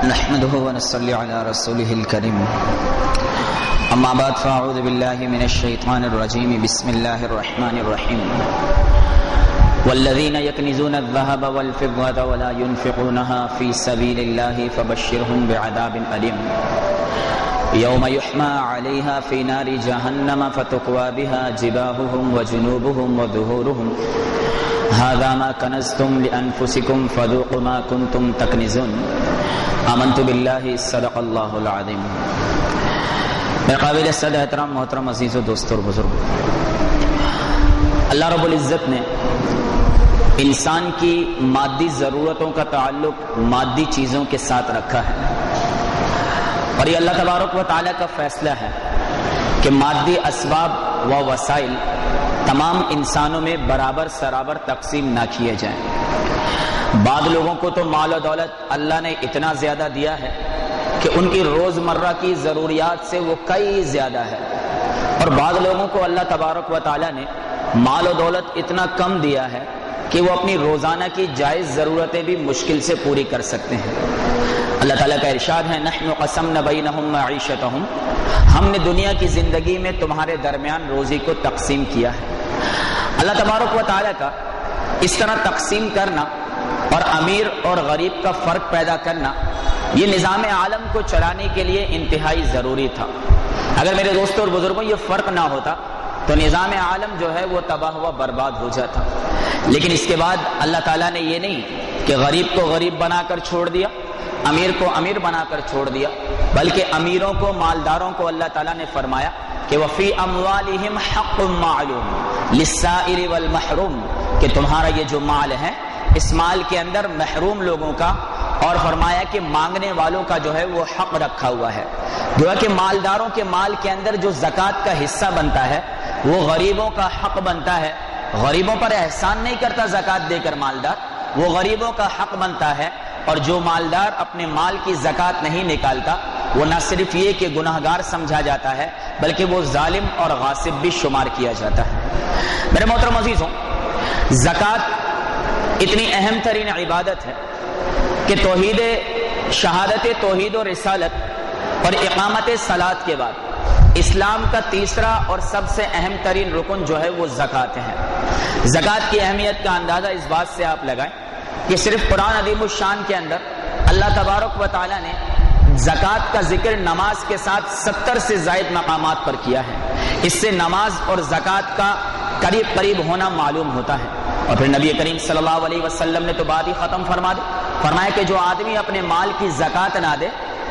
نحمده ونصلي على رسوله الكريم اما بعد فاعوذ بالله من الشيطان الرجيم بسم الله الرحمن الرحيم والذين يكنزون الذهب والفضة ولا ينفقونها في سبيل الله فبشرهم بعذاب أليم يوم يحمى عليها في نار جهنم فتقوى بها جباههم وجنوبهم وظهورهم هذا ما كنزتم لأنفسكم فذوقوا ما كنتم تكنزون آمنت بالله صدق اللہ العظیم۔ میرے قابل صد احترام محترم عزیز و دوست اور بزرگ، اللہ رب العزت نے انسان کی مادی ضرورتوں کا تعلق مادی چیزوں کے ساتھ رکھا ہے، اور یہ اللہ تبارک و تعالیٰ کا فیصلہ ہے کہ مادی اسباب و وسائل تمام انسانوں میں برابر سرابر تقسیم نہ کیے جائیں۔ بعض لوگوں کو تو مال و دولت اللہ نے اتنا زیادہ دیا ہے کہ ان کی روزمرہ کی ضروریات سے وہ کئی زیادہ ہے، اور بعض لوگوں کو اللہ تبارک و تعالیٰ نے مال و دولت اتنا کم دیا ہے کہ وہ اپنی روزانہ کی جائز ضرورتیں بھی مشکل سے پوری کر سکتے ہیں۔ اللہ تعالیٰ کا ارشاد ہے نحن قسمنا بینہم معیشتہم، ہم نے دنیا کی زندگی میں تمہارے درمیان روزی کو تقسیم کیا ہے۔ اللہ تبارک و تعالیٰ کا اس طرح تقسیم کرنا اور امیر اور غریب کا فرق پیدا کرنا یہ نظام عالم کو چلانے کے لیے انتہائی ضروری تھا۔ اگر میرے دوستوں اور بزرگوں یہ فرق نہ ہوتا تو نظام عالم جو ہے وہ تباہ و برباد ہو جاتا۔ لیکن اس کے بعد اللہ تعالیٰ نے یہ نہیں کہ غریب کو غریب بنا کر چھوڑ دیا، امیر کو امیر بنا کر چھوڑ دیا، بلکہ امیروں کو مالداروں کو اللہ تعالیٰ نے فرمایا کہ وفی اموالہم حق معلوم للسائل والمحروم، کہ تمہارا یہ جو مال ہے اس مال کے اندر محروم لوگوں کا اور فرمایا کہ مانگنے والوں کا جو ہے وہ حق رکھا ہوا ہے۔ گویا کہ مالداروں کے مال کے اندر جو زکوٰۃ کا حصہ بنتا ہے وہ غریبوں کا حق بنتا ہے۔ غریبوں پر احسان نہیں کرتا زکوٰۃ دے کر مالدار، وہ غریبوں کا حق بنتا ہے۔ اور جو مالدار اپنے مال کی زکوٰۃ نہیں نکالتا وہ نہ صرف یہ کہ گناہگار سمجھا جاتا ہے بلکہ وہ ظالم اور غاصب بھی شمار کیا جاتا ہے۔ میرے محترم عزیزوں، زکوٰۃ اتنی اہم ترین عبادت ہے کہ شہادت توحید و رسالت اور اقامت صلاۃ کے بعد اسلام کا تیسرا اور سب سے اہم ترین رکن جو ہے وہ زکوٰۃ ہے۔ زکوٰۃ کی اہمیت کا اندازہ اس بات سے آپ لگائیں کہ صرف قرآن عظیم الشان کے اندر اللہ تبارک و تعالیٰ نے زکوٰۃ کا ذکر نماز کے ساتھ 70 سے زائد مقامات پر کیا ہے۔ اس سے نماز اور زکوٰۃ کا قریب قریب ہونا معلوم ہوتا ہے۔ اور پھر نبی کریم صلی اللہ علیہ وسلم نے تو بات ہی ختم فرما دی، فرمایا کہ جو آدمی اپنے مال کی زکوٰۃ نہ دے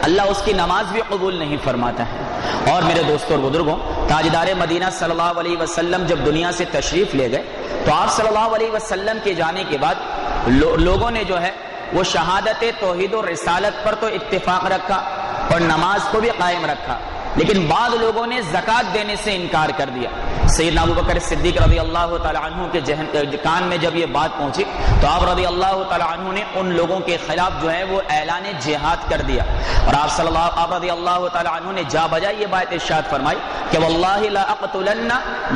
اللہ اس کی نماز بھی قبول نہیں فرماتا ہے۔ اور میرے دوستوں اور بزرگوں، تاجدار مدینہ صلی اللہ علیہ وسلم جب دنیا سے تشریف لے گئے تو آپ صلی اللہ علیہ وسلم کے جانے کے بعد لوگوں نے جو ہے وہ شہادت توحید و رسالت پر تو اتفاق رکھا اور نماز کو بھی قائم رکھا، لیکن بعض لوگوں نے زکوٰۃ دینے سے انکار کر دیا۔ سیدنا ابوبکر صدیق رضی اللہ تعالی عنہ کے کان میں جب یہ بات پہنچی تو آپ رضی اللہ تعالی عنہ نے ان لوگوں کے خلاف جو ہے وہ اعلان جہاد کر دیا، اور آپ رضی اللہ تعالی عنہ نے جا بجا یہ بات ارشاد فرمائی کہ واللہ لا اقتلن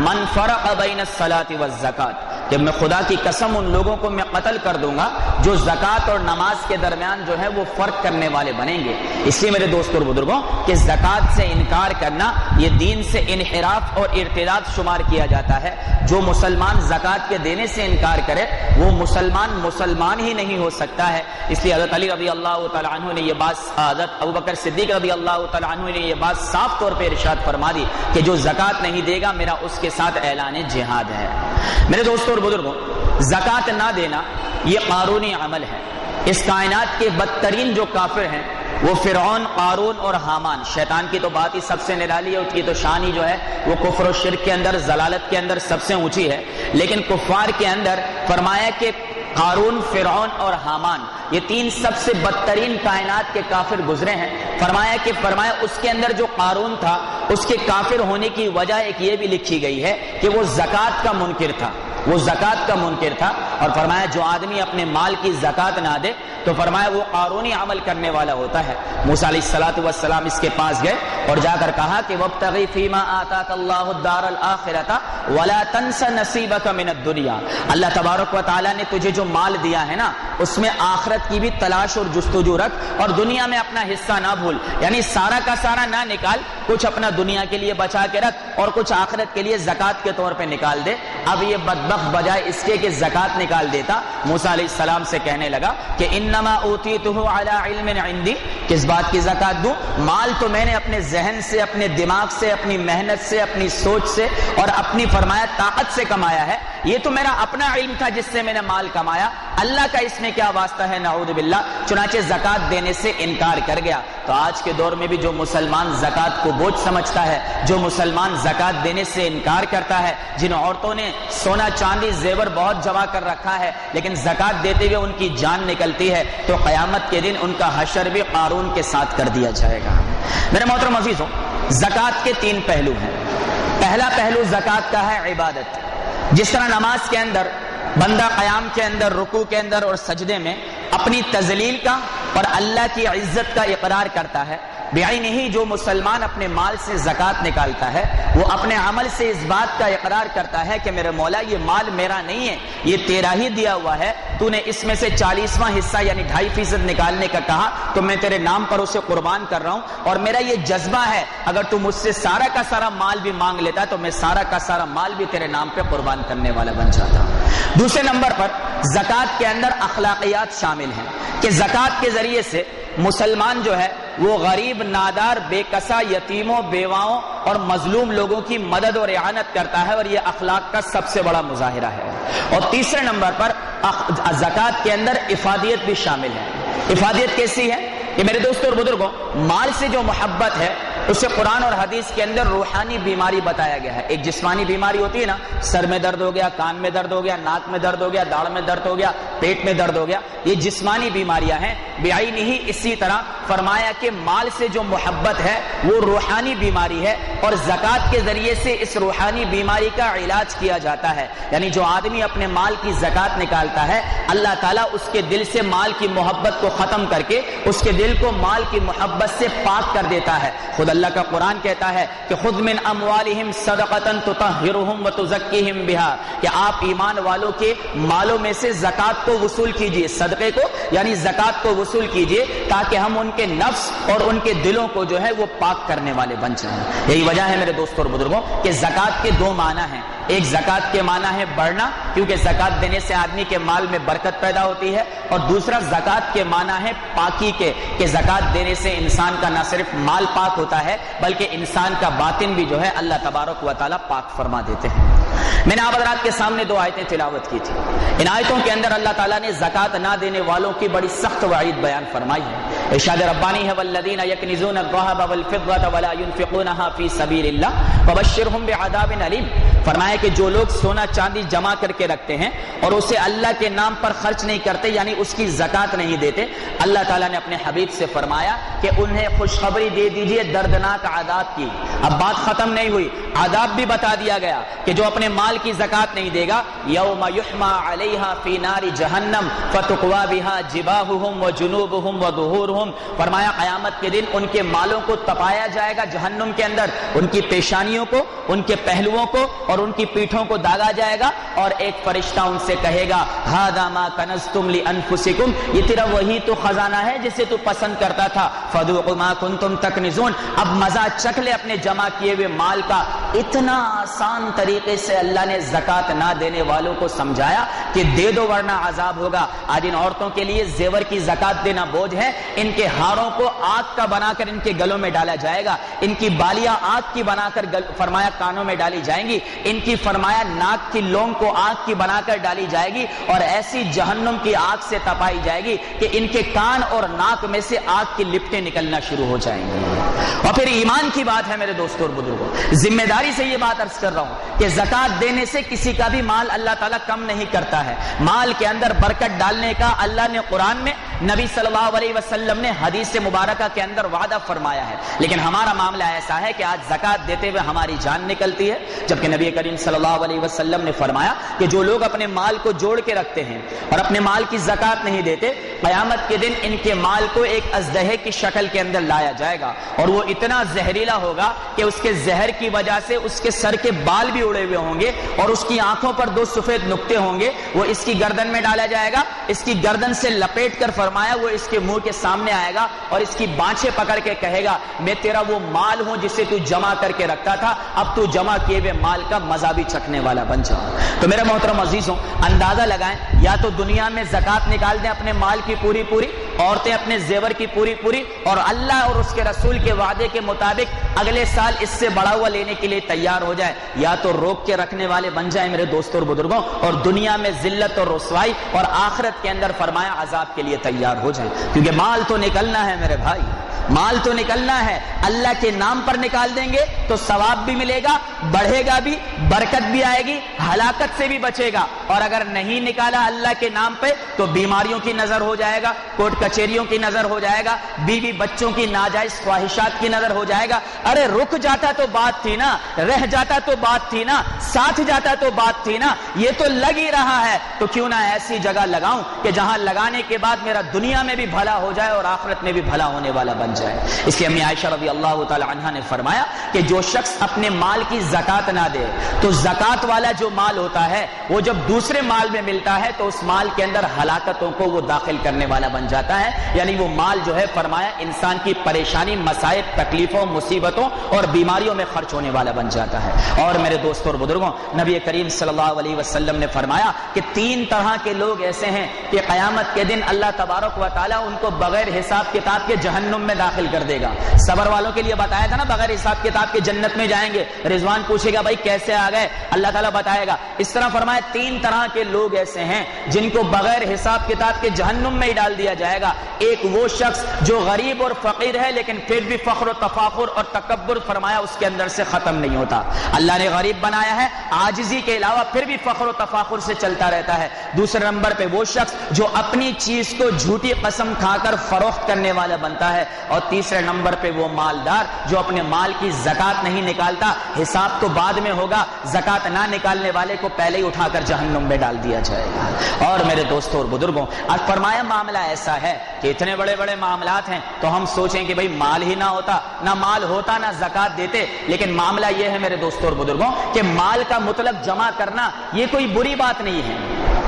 من فرق بین الصلاۃ والزکاۃ، کہ میں خدا کی قسم ان لوگوں کو میں قتل کر دوں گا جو زکوٰۃ اور نماز کے درمیان جو ہے وہ فرق کرنے والے بنیں گے۔ اس لیے میرے دوستوں اور بزرگوں کہ زکوٰۃ سے انکار کرنا یہ دین سے انحراف اور ارتداد شمار کیا جاتا ہے۔ جو مسلمان زکوٰۃ کے دینے سے انکار کرے وہ مسلمان ہی نہیں ہو سکتا ہے۔ اس لیے حضرت علی رضی اللہ تعالی عنہ نے یہ بات، حضرت ابوبکر صدیق رضی اللہ تعالی عنہ نے یہ بات صاف طور پہ ارشاد فرما دی کہ جو زکوٰۃ نہیں دے گا میرا اس کے ساتھ اعلان جہاد ہے۔ میرے دوستوں اور بزرگوں، زکوٰۃ نہ دینا یہ قارونی عمل ہے۔ اس کائنات کے بدترین جو کافر ہیں وہ فرعون، قارون اور حامان، شیطان کی تو بات ہی سب سے نرالی ہے، اس کی تو شان ہی جو ہے وہ کفر و شرک کے اندر، ضلالت کے اندر سب سے اونچی ہے۔ لیکن کفار کے اندر فرمایا کہ قارون، فرعون اور حامان یہ تین سب سے بدترین کائنات کے کافر گزرے ہیں۔ فرمایا اس کے اندر جو قارون تھا اس کے کافر ہونے کی وجہ ایک یہ بھی لکھی گئی ہے کہ وہ زکوٰۃ کا منکر تھا، اور فرمایا جو آدمی اپنے مال کی زکات نہ دے تو فرمایا وہ قارونی عمل کرنے والا ہوتا ہے۔ موسیٰ علیہ السلام اس کے پاس گئے اور جا کر کہا کہ وابتغی فیما آتاک اللہ الدار الآخرۃ ولا تنس نصیبک من الدنیا، اللہ تبارک و تعالیٰ نے تجھے جو مال دیا ہے نا اس میں آخرت کی بھی تلاش اور جستجو رکھ اور دنیا میں اپنا حصہ نہ بھول، یعنی سارا کا سارا نہ نکال، کچھ اپنا دنیا کے لیے بچا کے رکھ اور کچھ آخرت کے لیے زکات کے طور پہ نکال دے۔ اب یہ بدبخت بجائے اس کے کہ زکات نکال دیتا، موسیٰ علیہ السلام سے کہنے لگا کہ انما اوتیتہ علی علم عندی، کس بات کی زکات دوں؟ مال تو میں نے اپنے ذہن سے، اپنے دماغ سے، اپنی محنت سے، اپنی سوچ سے اور اپنی فرمایا طاقت سے کمایا ہے، یہ تو میرا اپنا علم تھا جس سے میں نے مال کمایا، اللہ کا اس میں کیا واسطہ ہے؟ نعوذ باللہ۔ چنانچہ زکات دینے سے انکار کر گیا۔ تو آج کے دور میں بھی جو مسلمان زکات کو بوجھ سمجھتا ہے، جو مسلمان زکات دینے سے انکار کرتا ہے، جن عورتوں نے سونا چاندی زیور بہت جمع کر رکھا ہے لیکن زکات دیتے ہوئے ان کی جان نکلتی ہے، تو قیامت کے دن ان کا حشر بھی قارون کے ساتھ کر دیا جائے گا۔ میرے محترم عزیزوں، زکات کے 3 پہلو ہیں۔ پہلا پہلو زکات کا ہے عبادت۔ جس طرح نماز کے اندر بندہ قیام کے اندر، رکوع کے اندر اور سجدے میں اپنی تذلیل کا اور اللہ کی عزت کا اقرار کرتا ہے، بعینہ ہی جو مسلمان اپنے مال سے زکات نکالتا ہے وہ اپنے عمل سے اس بات کا اقرار کرتا ہے کہ میرے مولا یہ مال میرا نہیں ہے، یہ تیرا ہی دیا ہوا ہے، تو نے اس میں سے 40واں حصہ یعنی 2.5% نکالنے کا کہا تو میں تیرے نام پر اسے قربان کر رہا ہوں، اور میرا یہ جذبہ ہے اگر تو مجھ سے سارا کا سارا مال بھی مانگ لیتا تو میں سارا کا سارا مال بھی تیرے نام پہ قربان کرنے والا بن جاتا۔ دوسرے نمبر پر زکات کے اندر اخلاقیات شامل ہیں کہ زکات کے ذریعے سے مسلمان جو ہے وہ غریب، نادار، بے کسا، یتیموں، بیواؤں اور مظلوم لوگوں کی مدد اور اعانت کرتا ہے، اور یہ اخلاق کا سب سے بڑا مظاہرہ ہے۔ اور تیسرے نمبر پر زکات کے اندر افادیت بھی شامل ہے۔ افادیت کیسی ہے کہ میرے دوستوں اور بزرگوں، مال سے جو محبت ہے اسے قرآن اور حدیث کے اندر روحانی بیماری بتایا گیا ہے۔ ایک جسمانی بیماری ہوتی ہے نا، سر میں درد ہو گیا، کان میں درد ہو گیا، ناک میں درد ہو گیا، داڑھ میں درد ہو گیا، پیٹ میں درد ہو گیا، یہ جسمانی بیماریاں ہیں۔ بعینہ ہی اسی طرح فرمایا کہ مال سے جو محبت ہے وہ روحانی بیماری ہے، اور زکات کے ذریعے سے اس روحانی بیماری کا علاج کیا جاتا ہے۔ یعنی جو آدمی اپنے مال کی زکات نکالتا ہے، اللہ تعالیٰ اس کے دل سے مال کی محبت کو ختم کر کے اس کے دل کو مال کی محبت سے پاک کر دیتا ہے۔ خود اللہ کا قرآن کہتا ہے کہ خذ من اموالہم صدقۃ تطہرہم وتزکیہم بہا، کہ آپ ایمان والوں کے مالوں میں سے زکات کو وصول کیجئے، صدقے کو یعنی زکات کو وصول کیجئے تاکہ ہم ان کے نفس اور ان کے دلوں کو جو ہے وہ پاک کرنے والے بن جائیں۔ یہی وجہ ہے میرے دوستوں اور بزرگوں کہ زکات کے 2 معنی ہیں۔ ایک زکات کے معنی ہے بڑھنا، کیونکہ زکات دینے سے آدمی کے مال میں برکت پیدا ہوتی ہے، اور دوسرا زکات کے معنی ہے پاکی کے، کہ زکات دینے سے انسان کا نہ صرف مال پاک ہوتا ہے بلکہ انسان کا باطن بھی جو ہے اللہ تبارک و تعالیٰ پاک فرما دیتے ہیں۔ میں نے آپ حضرات کے سامنے 2 آیتیں تلاوت کی تھی۔ ان آیتوں کے اندر اللہ تعالیٰ نے زکات نہ دینے والوں کی بڑی سخت وعید بیان فرمائی ہے۔ ارشاد ربانی ہے والذین یکنزون الذهب والفضة ولا ينفقونها في سبيل الله فبشرهم بعذاب أليم، فرمایا کہ جو لوگ سونا چاندی جمع کر کے رکھتے ہیں اور اسے اللہ کے نام پر خرچ نہیں کرتے یعنی اس کی زکات نہیں دیتے، اللہ تعالیٰ نے اپنے حبیب سے فرمایا کہ انہیں خوشخبری دے دیجئے دردناک عذاب کی۔ اب بات ختم نہیں ہوئی، عذاب بھی بتا دیا گیا کہ جو اپنے مال کی زکات نہیں دے گا، یوم یحما علیہا فی نار جہنم فتقوی بہا جباہہم وجنوبہم وظہورہم، فرمایا قیامت کے دن ان کے مالوں کو تپایا جائے گا جہنم کے اندر، ان کی پیشانیوں کو، ان کے پہلوؤں کو اور ان کی پیٹھوں کو داغا جائے گا، اور ایک فرشتہ ان سے کہے گا ھذا ما کنزتم لانفسکم، یہ تیرا وہی تو خزانہ ہے جسے تو پسند کرتا تھا، فذوقوا ما کنتم تکنزون، اب مزہ چکھ لے اپنے جمع کیے ہوئے مال کا۔ اتنا آسان طریقے سے اللہ نے زکات نہ دینے والوں کو سمجھایا کہ دے دو ورنہ عذاب ہوگا۔ آج ان عورتوں کے لیے زیور کی زکات دینا بوجھ ہے، ان کے ہاروں کو آگ کا بنا کر ان کے گلوں میں ڈالا جائے گا، ان کی بالیاں آگ کی بنا کر فرمایا کانوں میں ڈالی جائیں گی، ان کی فرمایا ناک کی لونگ کو آگ کی بنا کر ڈالی جائے گی، اور ایسی جہنم کی آگ سے تپائی جائے گی کہ ان کے کان اور ناک میں سے آگ کی لپٹیں نکلنا شروع ہو جائیں گی۔ اور پھر ایمان کی بات ہے میرے دوستوں اور بزرگوں، ذمہ داری سے یہ بات عرض کر رہا ہوں کہ زکات دینے سے کسی کا بھی مال اللہ تعالیٰ کم نہیں کرتا ہے۔ مال کے اندر برکت ڈالنے کا اللہ نے قرآن میں نبی صلی اللہ علیہ وسلم نے حدیث مبارکہ کے اندر وعدہ فرمایا ہے، لیکن ہمارا معاملہ ایسا ہے کہ آج زکوٰۃ دیتے ہوئے ہماری جان نکلتی ہے، جبکہ نبی کریم صلی اللہ علیہ وسلم نے فرمایا کہ جو لوگ اپنے مال کو جوڑ کے رکھتے ہیں اور اپنے مال کی زکوٰۃ نہیں دیتے، قیامت کے دن ان کے مال کو ایک اژدہے کی شکل کے اندر لایا جائے گا اور وہ اتنا زہریلا ہوگا کہ اس کے زہر کی وجہ سے اس کے سر کے بال بھی اڑے ہوئے ہوں گے اور اس کی آنکھوں پر 2 سفید نقطے ہوں گے، وہ اس کی گردن میں ڈالا جائے گا، اس کی گردن سے لپیٹ کر فرمایا وہ اس کے منہ کے سامنے آئے گا اور اس کی بانچیں پکڑ کے کہے گا میں تیرا وہ مال ہوں جسے تو جمع کر کے رکھتا تھا، اب تو جمع کیے ہوئے مال کا مزہ بھی چکھنے والا بن جاؤ۔ تو میرے محترم عزیزوں، اندازہ لگائیں، یا تو دنیا میں زکوٰۃ نکال دیں اپنے مال کی پوری پوری، عورتیں اپنے زیور کی پوری پوری، اور اللہ اور اس کے رسول کے وعدے کے مطابق اگلے سال اس سے بڑا ہوا لینے کے لیے تیار ہو جائے، یا تو روک کے رکھنے والے بن جائیں میرے دوستوں اور بزرگوں، اور دنیا میں ذلت اور رسوائی اور آخرت کے اندر فرمایا عذاب کے لیے تیار ہو جائیں، کیونکہ مال تو نکلنا ہے میرے بھائی، مال تو نکلنا ہے۔ اللہ کے نام پر نکال دیں گے تو ثواب بھی ملے گا، بڑھے گا بھی، برکت بھی آئے گی، ہلاکت سے بھی بچے گا، اور اگر نہیں نکالا اللہ کے نام پہ تو بیماریوں کی نظر ہو جائے گا، کورٹ کچہریوں کی نظر ہو جائے گا، بیوی بچوں کی ناجائز خواہشات کی نظر ہو جائے گا۔ ارے رک جاتا تو بات تھی نا، رہ جاتا تو بات تھی نا، ساتھ جاتا تو بات تھی نا، یہ تو لگ ہی رہا ہے تو کیوں نہ ایسی جگہ لگاؤں کہ جہاں لگانے کے بعد میرا دنیا میں بھی بھلا ہو جائے اور آخرت میں بھی بھلا ہونے والا بن جائے۔ اس لیے امی عائشہ رضی اللہ تعالی عنہا نے فرمایا کہ جو شخص اپنے مال کی زکوٰۃ نہ دے تو زکوٰۃ والا جو مال ہوتا ہے وہ جب دوسرے مال میں ملتا ہے تو اس مال کے اندر ہلاکتوں کو وہ داخل کرنے والا بن جاتا ہے، یعنی وہ مال جو ہے فرمایا انسان کی پریشانی، مصائب، تکلیفوں، مصیبتوں اور بیماریوں میں خرچ ہونے والا بن جاتا ہے۔ اور میرے دوستوں اور بزرگوں، نبی کریم صلی اللہ علیہ وسلم نے فرمایا کہ 3 طرح کے لوگ ایسے ہیں کہ قیامت کے دن اللہ تبارک و تعالیٰ ان کو بغیر حساب کتاب کے جہنم میں داخل کر دے گا۔ صبر والوں کے لیے بتایا تھا نا بغیر حساب کتاب کے جنت میں جائیں گے، رضوان پوچھے گا بھائی کیسے آ گئے، اللہ تعالیٰ بتائے گا۔ اس طرح فرمایا 3 طرح کے لوگ ایسے ہیں جن کو بغیر حساب کتاب کے جہنم میں ہی ڈال دیا جائے گا۔ ایک وہ شخص جو غریب اور فقیر ہے لیکن پھر بھی فخر و تفاخر اور تکبر فرمایا اس کے اندر سے ختم نہیں ہوتا، اللہ نے غریب بنایا ہے، عاجزی کے علاوہ پھر بھی فخر و تفاخر سے چلتا رہتا ہے۔ دوسرے نمبر پہ وہ شخص جو اپنی چیز کو جھوٹی قسم کھا کر فروخت کرنے والا بنتا ہے، اور تیسرے نمبر پہ وہ مالدار جو اپنے مال کی زکوٰۃ نہیں نکالتا، حساب تو بعد میں ہوگا، زکوٰۃ نہ نکالنے والے کو پہلے ہی اٹھا کر جہنم میں ڈال دیا جائے گا۔ اور میرے دوستوں اور بزرگوں، آج فرمایا معاملہ ایسا ہے کہ اتنے بڑے بڑے معاملات ہیں تو ہم سوچیں کہ بھئی مال ہی نہ ہوتا، نہ مال ہوتا نہ زکوٰۃ دیتے، لیکن معاملہ یہ ہے میرے دوستوں اور بزرگوں کہ مال کا مطلق جمع کرنا یہ کوئی بری بات نہیں ہے،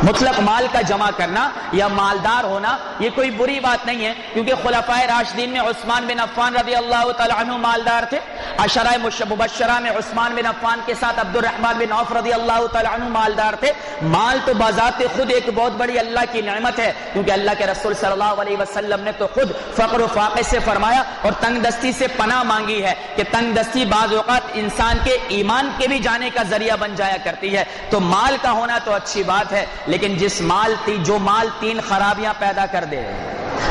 مطلق مال کا جمع کرنا یا مالدار ہونا یہ کوئی بری بات نہیں ہے، کیونکہ خلفائے راشدین میں عثمان بن عفان رضی اللہ تعالی عنہ مالدار تھے، عشرہ مبشرہ میں عثمان بن عفان کے ساتھ عبد الرحمن بن عوف رضی اللہ تعالی عنہ مالدار تھے۔ مال تو بذات خود ایک بہت بڑی اللہ کی نعمت ہے، کیونکہ اللہ کے رسول صلی اللہ علیہ وسلم نے تو خود فقر و فاقے سے فرمایا اور تنگ دستی سے پناہ مانگی ہے کہ تنگ دستی بعض اوقات انسان کے ایمان کے بھی جانے کا ذریعہ بن جایا کرتی ہے۔ تو مال کا ہونا تو اچھی بات ہے، لیکن جو مال 3 خرابیاں پیدا کر دے،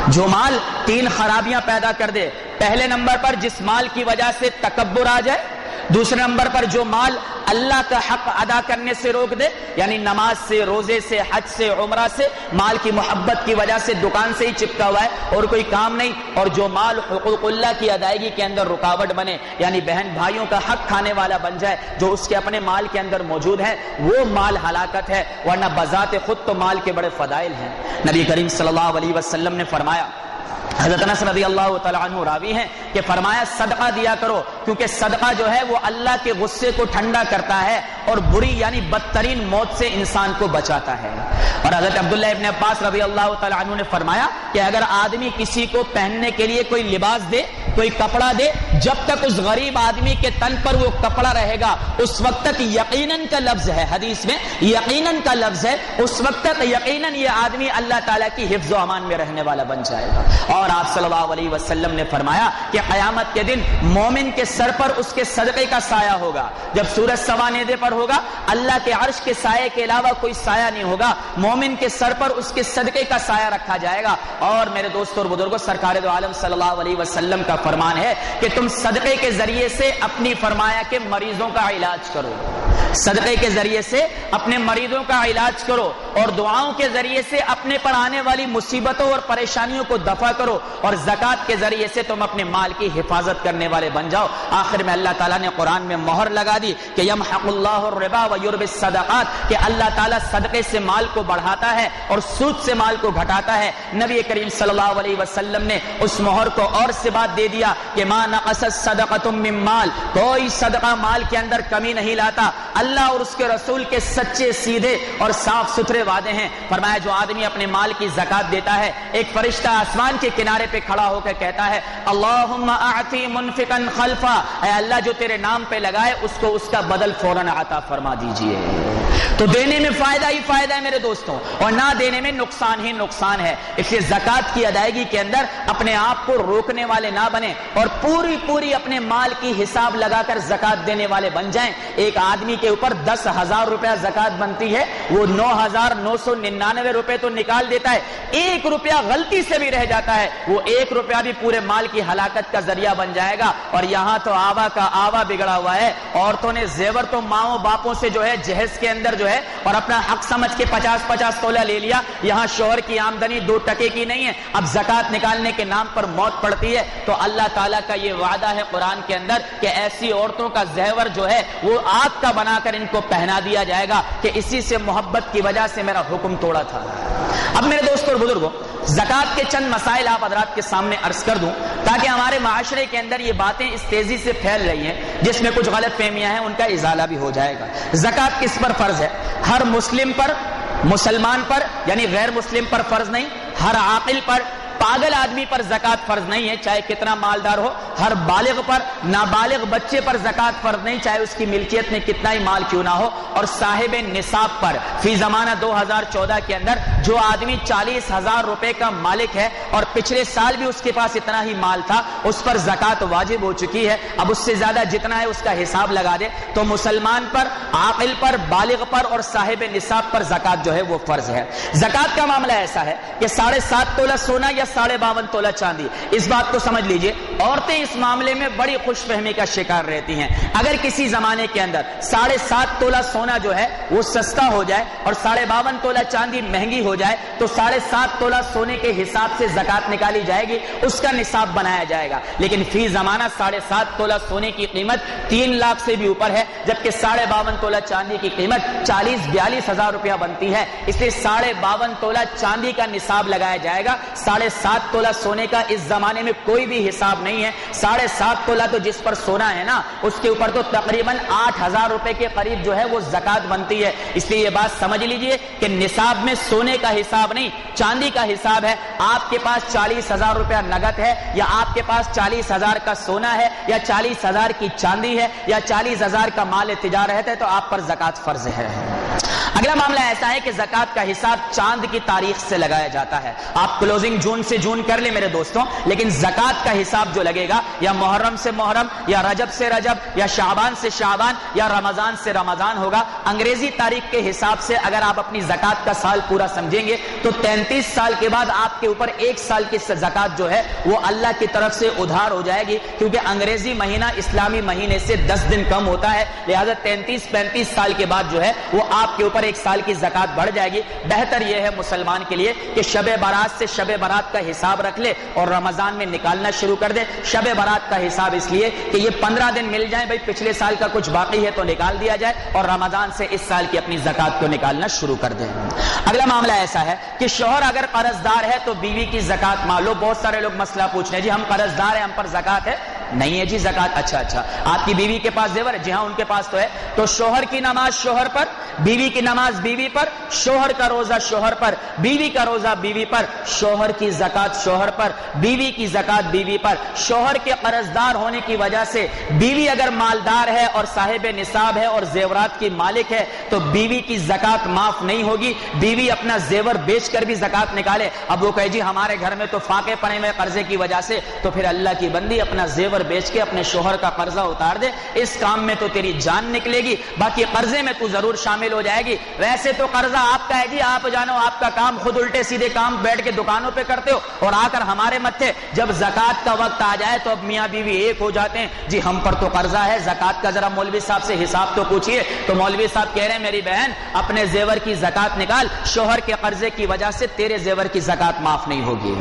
جو مال 3 خرابیاں پیدا کر دے، پہلے نمبر پر جس مال کی وجہ سے تکبر آ جائے، دوسرے نمبر پر جو مال اللہ کا حق ادا کرنے سے روک دے، یعنی نماز سے، روزے سے، حج سے، عمرہ سے، مال کی محبت کی وجہ سے دکان سے ہی چپکا ہوا ہے اور کوئی کام نہیں، اور جو مال حقوق اللہ کی ادائیگی کے اندر رکاوٹ بنے، یعنی بہن بھائیوں کا حق کھانے والا بن جائے جو اس کے اپنے مال کے اندر موجود ہے، وہ مال ہلاکت ہے، ورنہ بذات خود تو مال کے بڑے فضائل ہیں۔ نبی کریم صلی اللہ علیہ وسلم نے فرمایا، حضرت انس رضی اللہ تعالی عنہ راوی ہیں کہ فرمایا صدقہ دیا کرو، کیونکہ صدقہ جو ہے وہ اللہ کے غصے کو ٹھنڈا کرتا ہے اور بری یعنی بدترین موت سے انسان کو بچاتا ہے۔ اور حضرت عبداللہ ابن عباس رضی اللہ تعالی عنہ نے فرمایا کہ اگر آدمی کسی کو پہننے کے لیے کوئی لباس دے، کوئی کپڑا دے، جب تک اس غریب آدمی کے تن پر وہ کپڑا رہے گا اس وقت تک یقیناً کا لفظ ہے، حدیث میں یقیناً کا لفظ ہے، اس وقت تک یقیناً یہ آدمی اللہ تعالیٰ کی حفظ و امان میں رہنے والا بن جائے گا۔ اور آپ صلی اللہ علیہ وسلم نے فرمایا کہ قیامت کے دن مومن کے سر پر اس کے صدقے کا سایہ ہوگا، جب سورج سواندے پر ہوگا اللہ کے عرش کے سائے کے علاوہ کوئی سایہ نہیں ہوگا، مومن کے سر پر اس کے صدقے کا سایہ رکھا جائے گا۔ اور میرے دوستوں اور بزرگوں، سرکار دو عالم صلی اللہ علیہ وسلم کا فرمان ہے کہ تم صدقے کے ذریعے سے اپنی فرمایا کہ مریضوں کا علاج کرو، صدقے کے ذریعے سے اپنے مریضوں کا علاج کرو اور دعاؤں کے ذریعے سے اپنے پر آنے والی مصیبتوں اور پریشانیوں کو دفع کرو، اور زکات کے ذریعے سے تم اپنے مال کی حفاظت کرنے والے بن جاؤ۔ آخر میں اللہ تعالیٰ نے قرآن میں مہر لگا دی کہ یمحق اللہ الربا ویربی الصدقات، کہ اللہ تعالیٰ صدقے سے مال کو بڑھاتا ہے اور سود سے مال کو گھٹاتا ہے۔ نبی کریم صلی اللہ علیہ وسلم نے اس مہر کو اور ثبات دے دیا کہ ما نقصت صدقۃ من مال، کوئی صدقہ مال کے اندر کمی نہیں لاتا۔ اللہ اور اس کے رسول کے سچے سیدھے اور صاف ستھرے وعدے ہیں۔ فرمایا جو آدمی اپنے مال کی زکات دیتا ہے، ایک فرشتہ آسمان کے کنارے پہ کھڑا ہو کر کہتا ہے اللہم اعطی منفقا خلفا، اے اللہ جو تیرے نام پہ لگائے اس کو اس کا بدل فوراً عطا فرما دیجئے۔ تو دینے میں فائدہ ہی فائدہ ہے میرے دوستوں، اور نہ دینے میں نقصان ہی نقصان ہے۔ اس لیے زکات کی ادائیگی کے اندر اپنے آپ کو روکنے والے نہ بنیں اور پوری اپنے مال کی حساب لگا کر زکات دینے والے بن جائیں۔ ایک آدمی کے اوپر 10,000 روپیہ زکات بنتی ہے، وہ 9,999 روپے تو نکال دیتا ہے، 1 روپیہ غلطی سے بھی رہ جاتا ہے، وہ 1 روپیہ بھی پورے مال کی ہلاکت کا ذریعہ بن جائے گا۔ اور یہاں تو آوا کا آوا بگڑا ہوا ہے، عورتوں نے زیور تو ماؤں باپوں سے جو ہے جہیز کے اندر جو ہے اور اپنا حق سمجھ کے 50 تولہ لے لیا۔ یہاں شوہر کی آمدنی 2 ٹکے کی نہیں ہے، اب زکات نکالنے کے نام پر موت پڑتی ہے۔ تو اللہ تعالیٰ کا یہ وعدہ ہے قرآن کے اندر کہ ایسی عورتوں کا زیور جو ہے وہ آگ کا بنا کر ان کو پہنا دیا جائے گا کہ اسی سے محبت کی وجہ سے میرا حکم توڑا تھا۔ اب میرے دوستوں اور بزرگوں، زکات کے چند مسائل آپ حضرات کے سامنے عرض کر دوں تاکہ ہمارے معاشرے کے اندر یہ باتیں اس تیزی سے پھیل رہی ہیں جس میں کچھ غلط فہمیاں ہیں ان کا ازالہ بھی ہو جائے گا۔ زکات کس پر فرض ہے؟ ہر مسلم پر، مسلمان پر یعنی غیر مسلم پر فرض نہیں، ہر عاقل پر، پاگل آدمی پر زکات فرض نہیں ہے چاہے کتنا مالدار ہو، ہر بالغ پر، نابالغ بچے پر زکات فرض نہیں چاہے اس کی ملکیت میں کتنا ہی مال کیوں نہ ہو، اور صاحب نصاب پر فی زمانہ 2014 کے اندر جو آدمی 40,000 روپے کا مالک ہے اور پچھلے سال بھی اس کے پاس اتنا ہی مال تھا، اس پر زکات واجب ہو چکی ہے، اب اس سے زیادہ جتنا ہے اس کا حساب لگا دے۔ تو مسلمان پر، عاقل پر، بالغ پر اور صاحب نصاب پر زکات جو ہے وہ فرض ہے۔ زکات کا معاملہ ایسا ہے کہ 7.5 تولہ سونا یا 52.5 تولہ چاندی، اس بات کو سمجھ لیجئے عورتیں اس معاملے میں بڑی خوش فہمی کا شکار رہتی ہیں۔ اگر کسی زمانے کے اندر 7.5 تولہ سونا جو ہے وہ سستا ہو جائے اور 52.5 تولہ چاندی مہنگی ہو جائے تو 7.5 تولہ سونے کے حساب سے زکات نکالی جائے گی، اس کا نصاب بنایا جائے گا۔ لیکن فی زمانہ 7.5 تولہ سونے کی قیمت 3 لاکھ سے بھی اوپر ہے، جبکہ 52.5 تولہ چاندی کی قیمت 40-42 ہزار روپیہ بنتی ہے۔ اس لیے 52.5 تولہ چاندی کا نصاب لگایا جائے گا، 7.5 تولہ سونے کا اس زمانے میں کوئی بھی حساب نہیں ہے۔ 7.5 تولہ تو جس پر سونا ہے نا اس کے اوپر تو تقریباً 8,000 روپے کے قریب جو ہے وہ زکات بنتی ہے۔ اس لیے یہ بات سمجھ لیجئے کہ نصاب میں سونے کا حساب نہیں، چاندی کا حساب ہے۔ آپ کے پاس 40,000 روپیہ نگد ہے یا آپ کے پاس 40,000 کا سونا ہے یا 40,000 کی چاندی ہے یا 40,000 کا مال تجارت ہے تو آپ پر زکات فرض ہے۔ اگلا معاملہ ایسا ہے کہ زکات کا حساب چاند کی تاریخ سے لگایا جاتا ہے۔ آپ کلوزنگ جون سے جون کر لیں میرے دوستوں، لیکن زکات کا حساب جو لگے گا یا محرم سے محرم یا رجب سے رجب یا شعبان سے شعبان یا رمضان سے رمضان ہوگا۔ انگریزی تاریخ کے حساب سے اگر آپ اپنی زکات کا سال پورا سمجھیں گے تو 33 سال کے بعد آپ کے اوپر 1 سال کی زکات جو ہے وہ اللہ کی طرف سے ادھار ہو جائے گی، کیونکہ انگریزی مہینہ اسلامی مہینے سے 10 دن کم ہوتا ہے، لہذا 33-35 سال کے بعد جو ہے وہ آپ کے اوپر 1 سال کی زکات بڑھ جائے گی۔ بہتر یہ ہے مسلمان کے لیے کہ شب برات سے شب برات کا حساب رکھ لے اور رمضان میں نکالنا شروع کر دے۔ شب برات کا حساب اس لیے کہ یہ 15 دن مل جائیں، بھائی پچھلے سال کا کچھ باقی ہے تو نکال دیا جائے اور رمضان سے اس سال کی اپنی زکات کو نکالنا شروع کر دیں۔ اگلا معاملہ ایسا ہے کہ شوہر اگر قرض دار ہے تو بیوی کی زکات معلوم۔ بہت سارے لوگ مسئلہ پوچھ رہے ہیں جی ہم قرض دار ہیں، ہم پر زکات ہے؟ نہیں ہے جی زکات۔ اچھا آپ کی بیوی کے پاس زیور ہے؟ جی ہاں ان کے پاس تو ہے۔ تو شوہر کی نماز شوہر پر، بیوی کی نماز بیوی پر، شوہر کا روزہ شوہر پر، بیوی کا روزہ بیوی پر، شوہر کی زکات شوہر پر، بیوی کی زکات بیوی پر۔ شوہر کے قرض دار ہونے کی وجہ سے بیوی اگر مالدار ہے اور صاحب نصاب ہے اور زیورات کی مالک ہے تو بیوی کی زکات معاف نہیں ہوگی۔ بیوی اپنا زیور بیچ کر بھی زکات نکالے، اب وہ کہے جی ہمارے گھر میں تو فاقے پڑے ہوئے قرضے کی وجہ سے، تو پھر اللہ کی بندی اپنا زیور کبوتر بیچ کے اپنے شوہر کا قرضہ اتار دے، اس کام میں تو تیری جان نکلے گی، باقی قرضے میں تو ضرور شامل ہو جائے گی۔ ویسے تو قرضہ آپ کا ہے جی، آپ جانو آپ کا کام، خود الٹے سیدھے کام بیٹھ کے دکانوں پہ کرتے ہو، اور آ کر ہمارے متھے جب زکات کا وقت آ جائے تو اب میاں بیوی ایک ہو جاتے ہیں، جی ہم پر تو قرضہ ہے، زکات کا ذرا مولوی صاحب سے حساب تو پوچھیے۔ تو مولوی صاحب کہہ رہے ہیں میری بہن اپنے زیور کی زکات نکال، شوہر کے قرضے کی وجہ سے تیرے زیور کی زکات معاف نہیں ہوگی۔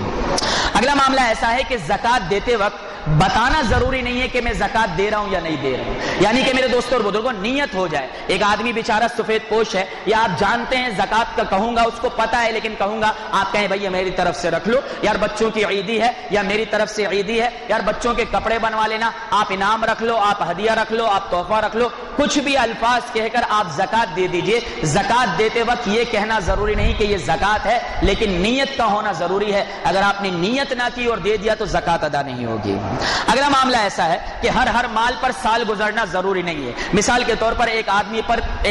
اگلا معاملہ ایسا ہے کہ زکات دیتے وقت بتانا ضروری نہیں ہے کہ میں زکات دے رہا ہوں یا نہیں دے رہا ہوں، یعنی کہ میرے دوستوں اور بزرگوں نیت ہو جائے۔ ایک آدمی بیچارہ سفید پوش ہے، یا آپ جانتے ہیں زکات کا کہوں گا، اس کو پتا ہے لیکن کہوں گا، آپ کہیں بھائی میری طرف سے رکھ لو، یار بچوں کی عیدی ہے، یا میری طرف سے عیدی ہے، یار بچوں کے کپڑے بنوا لینا، آپ انعام رکھ لو، آپ ہدیہ رکھ لو، آپ تحفہ رکھ لو، کچھ بھی الفاظ کہہ کر آپ زکات دے دیجئے۔ زکات دیتے وقت یہ کہنا ضروری نہیں کہ یہ زکات ہے، لیکن نیت کا ہونا ضروری ہے۔ اگر آپ نے نیت نہ کی اور دے دیا تو زکات ادا نہیں ہوگی۔ اگلا معاملہ ایسا ہے کہ ہر مال پر سال گزرنا ضروری نہیں ہے۔ مثال کے طور پر ایک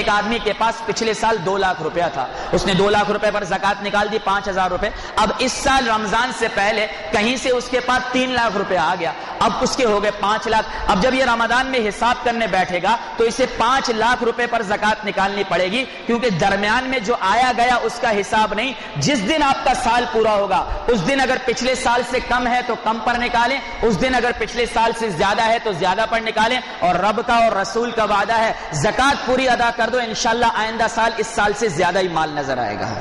آدمی کے پاس پچھلے سال 2 لاکھ روپیہ تھا، اس نے 2 لاکھ روپے پر زکات نکال دی 5,000 روپے۔ اب اس سال رمضان سے پہلے کہیں سے اس کے پاس 3 لاکھ روپے آ گیا، اب اس کے ہو گئے 5 لاکھ۔ اب جب یہ رمضان میں حساب کرنے بیٹھے گا تو اسے 5 لاکھ روپے پر زکات نکالنی پڑے گی، کیونکہ درمیان میں جو آیا گیا اس کا حساب نہیں۔ جس دن آپ کا سال پورا ہوگا اس دن اگر پچھلے سال سے کم ہے تو کم پر نکالیں، اس دن اگر پچھلے سال سے زیادہ ہے تو زیادہ پر نکالیں، اور رب کا اور رسول کا وعدہ ہے زکات پوری ادا کر دو، انشاءاللہ آئندہ سال اس سال سے زیادہ ہی مال نظر آئے گا۔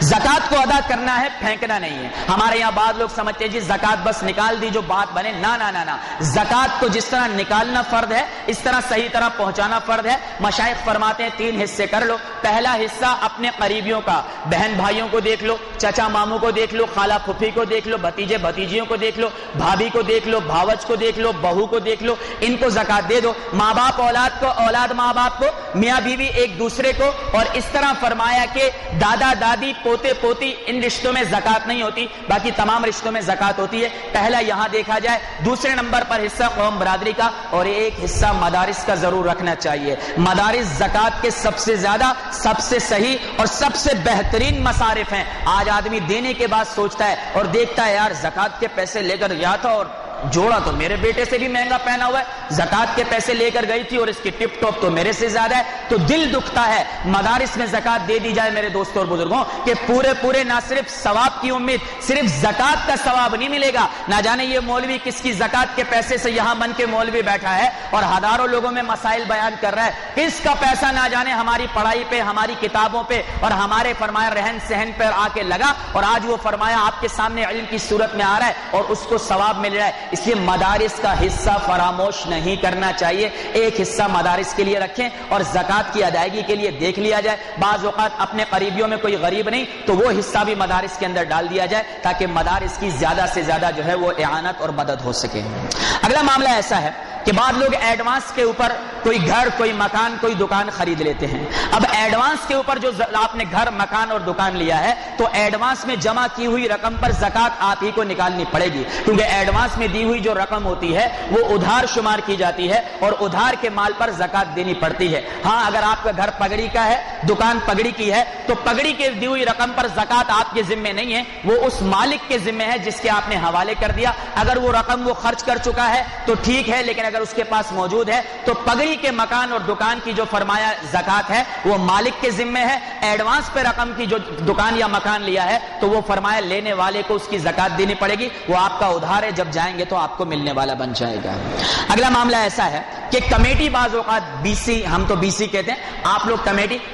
زکات کو ادا کرنا ہے، پھینکنا نہیں ہے۔ ہمارے یہاں بعض لوگ سمجھتے ہیں جی زکات بس نکال دی جو بات بنے، نہ نہ نہ نہ، زکات کو جس طرح نکالنا فرض ہے اس طرح صحیح طرح پہنچانا فرض ہے۔ مشائخ فرماتے ہیں 3 حصے کر لو۔ پہلا حصہ اپنے قریبیوں کا، بہن بھائیوں کو دیکھ لو، چچا ماموں کو دیکھ لو، خالہ پھپھی کو دیکھ لو، بھتیجے بھتیجیوں کو دیکھ لو، بھابھی کو دیکھ لو، بھاوج کو دیکھ لو، بہو کو دیکھ لو، ان کو زکات دے دو۔ ماں باپ اولاد کو، اولاد ماں باپ کو، میاں بیوی ایک دوسرے کو، اور اس طرح فرمایا کہ دادا دادی پوتے پوتی ان رشتوں میں زکات نہیں ہوتی، باقی تمام رشتوں میں زکات ہوتی ہے۔ پہلا یہاں دیکھا جائے۔ دوسرے نمبر پر حصہ قوم برادری کا، اور ایک حصہ مدارس کا ضرور رکھنا چاہیے۔ مدارس زکات کے سب سے زیادہ، سب سے صحیح اور سب سے بہترین مصارف ہیں۔ آج آدمی دینے کے بعد سوچتا ہے اور دیکھتا ہے یار زکات کے پیسے لے کر گیا تھا اور جوڑا تو میرے بیٹے سے بھی مہنگا پہنا ہوا ہے، زکات کے پیسے لے کر گئی تھی اور اس کی ٹپ ٹاپ تو میرے سے زیادہ ہے، تو دل دکھتا ہے۔ مدارس میں زکات دے دی جائے میرے دوستوں اور بزرگوں کہ پورے نہ صرف ثواب کی امید، صرف زکات کا ثواب نہیں ملے گا، نہ جانے یہ مولوی کس کی زکات کے پیسے سے یہاں بن کے مولوی بیٹھا ہے اور ہزاروں لوگوں میں مسائل بیان کر رہا ہے، کس کا پیسہ نہ جانے ہماری پڑھائی پہ، ہماری کتابوں پہ اور ہمارے فرمایا رہن سہن پر آ کے لگا، اور آج وہ فرمایا آپ کے سامنے علم کی صورت میں آ رہا ہے اور اس کو ثواب مل رہا ہے۔ اس لیے مدارس کا حصہ فراموش نہیں کرنا چاہیے۔ ایک حصہ مدارس کے لیے رکھیں اور زکات کی ادائیگی کے لیے دیکھ لیا جائے۔ بعض اوقات اپنے قریبیوں میں کوئی غریب نہیں تو وہ حصہ بھی مدارس کے اندر ڈال دیا جائے تاکہ مدارس کی زیادہ سے زیادہ جو ہے وہ اعانت اور مدد ہو سکے۔ اگلا معاملہ ایسا ہے کہ بعض لوگ ایڈوانس کے اوپر کوئی گھر، کوئی مکان، کوئی دکان خرید لیتے ہیں۔ اب ایڈوانس کے اوپر جو آپ نے گھر، مکان اور دکان لیا ہے تو ایڈوانس میں جمع کی ہوئی رقم پر زکات آپ ہی کو نکالنی پڑے گی، کیونکہ ایڈوانس میں دی ہوئی جو رقم ہوتی ہے وہ ادھار شمار کی جاتی ہے اور ادھار کے مال پر زکات دینی پڑتی ہے۔ ہاں اگر آپ کا گھر پگڑی کا ہے، دکان پگڑی کی ہے، تو پگڑی کے دی ہوئی رقم پر زکات آپ کے ذمہ نہیں ہے، وہ اس مالک کے ذمہ ہے جس کے آپ نے حوالے کر دیا۔ اگر وہ رقم وہ خرچ کر چکا ہے تو ٹھیک ہے، لیکن اگر اس کے پاس موجود ہے تو پگڑی کے مکان اور دکان کی جو فرمایا زکات ہے وہ مالک کے ذمہ ہے۔ ایڈوانس پہ رقم کی جو دکان یا مکان لیا ہے تو وہ فرمایا لینے والے کو اس کی زکات دینی پڑے گی، وہ آپ کا ادھار ہے، جب جائیں گے تو آپ کو ملنے والا بن جائے گا۔ اگلا معاملہ ایسا ہے کہ کمیٹی، بعض اوقات BC، ہم تو BC کہتے ہیں، آپ لوگ